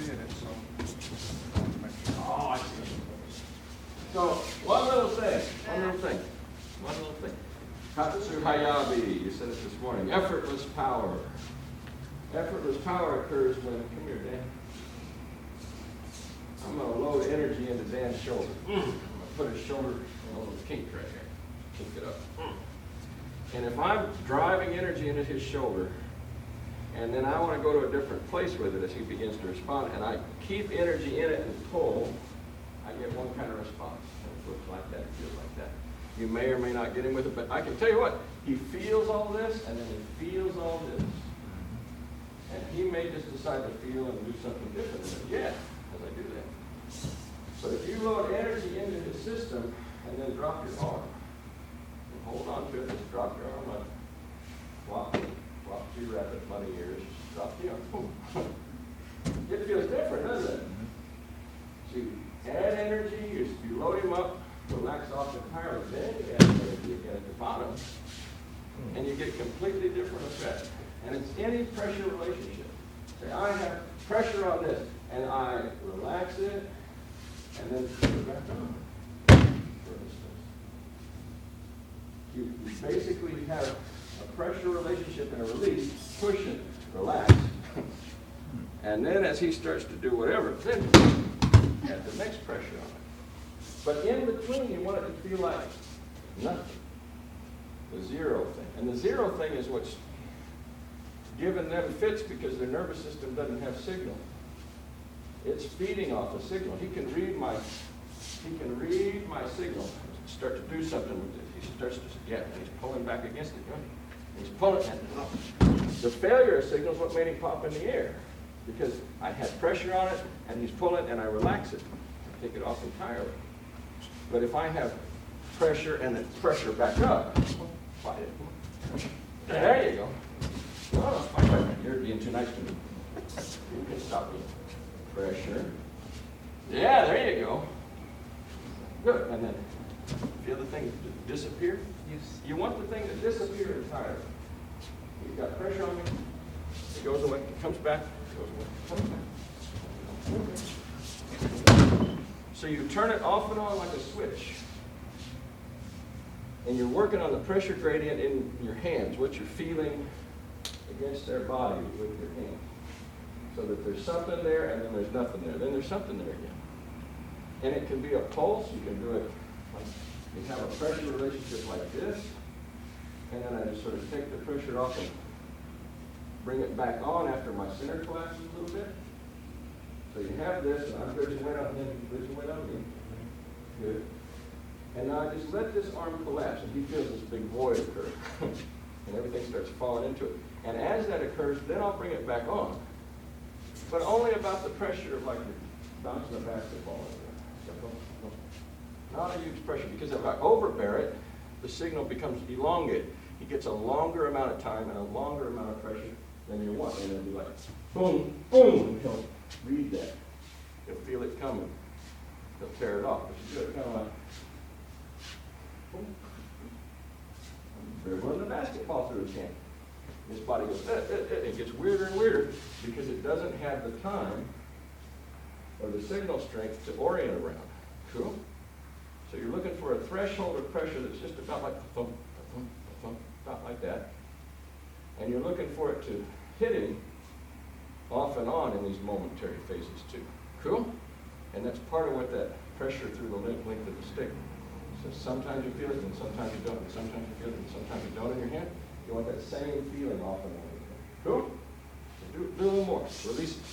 seeing it, so I want to make sure. Oh, I see. So, one little thing. Katsu Hayabi, you said it this morning. Effortless power. Effortless power occurs when, come here, Dan. I'm going to load energy into Dan's shoulder. I'm going to put his shoulder in a little kink right here. Kink it up. And if I'm driving energy into his shoulder, and then I want to go to a different place with it as he begins to respond, and I keep energy in it and pull, I get one kind of response. It looks like that, it feels like that. You may or may not get him with it, but I can tell you what, he feels all this, and then he feels all this. And he may just decide to feel and do something different than it. Yeah, as I do that. So if you load energy into his system, and then drop your arm, and hold on to it, just drop your arm up, flop 2 rapid bunny ears, drop the arm, boom. It feels different, doesn't it? So you add energy, you load him up, relax off entirely, then you add energy again at the bottom, and you get completely different effect. And it's any pressure relationship. Say, I have pressure on this, and I relax it, and then put it back on, for instance. You basically have a pressure relationship and a release, push it, relax. And then as he starts to do whatever, then add the next pressure on it. But in between, you want it to feel like nothing. The zero thing. And the zero thing is what's given them fits because their nervous system doesn't have signal. It's feeding off a signal. He can read my signal, start to do something with it. He starts to, yeah, and he's pulling back against it. He's pulling, and the failure of signal is what made him pop in the air. Because I had pressure on it, and he's pulling, and I relax it. I take it off entirely. But if I have pressure and then pressure back up, fight it. There you go. Oh, you're being too nice to me. You can stop me. Pressure. Yeah, there you go. Good. And then feel the thing disappear? Yes. You want the thing to disappear entirely. You've got pressure on me. It goes away. It comes back. It goes away. Comes back. So you turn it off and on like a switch. And you're working on the pressure gradient in your hands, what you're feeling against their body with your hand. So that there's something there and then there's nothing there. Then there's something there again. And it can be a pulse. You can do it like you have a pressure relationship like this. And then I just sort of take the pressure off and bring it back on after my center collapses a little bit. So you have this, and I'm bridging weight up, and then bridging weight up again. Good. And now I just let this arm collapse, and he feels this big void occur. And everything starts falling into it. And as that occurs, then I'll bring it back on. But only about the pressure of like you're bouncing a basketball. Not a huge pressure, because if I overbear it, the signal becomes elongated. He gets a longer amount of time and a longer amount of pressure than you want. And it'll be like, boom, boom. He'll read that. He'll feel it coming. He'll tear it off. But you do it kind of like, boom. Dribbling the basketball through his hand. His body goes, it gets weirder and weirder because it doesn't have the time or the signal strength to orient around. Cool? So you're looking for a threshold of pressure that's just about like thump, thump, thump, about like that. And you're looking for it to hit him off and on in these momentary phases too. Cool? And that's part of what that pressure through the length of the stick. So sometimes you feel it, and sometimes you don't, and sometimes you feel it, and sometimes you don't in your hand. You want that same feeling off and on. Cool? So do a little more. Release it.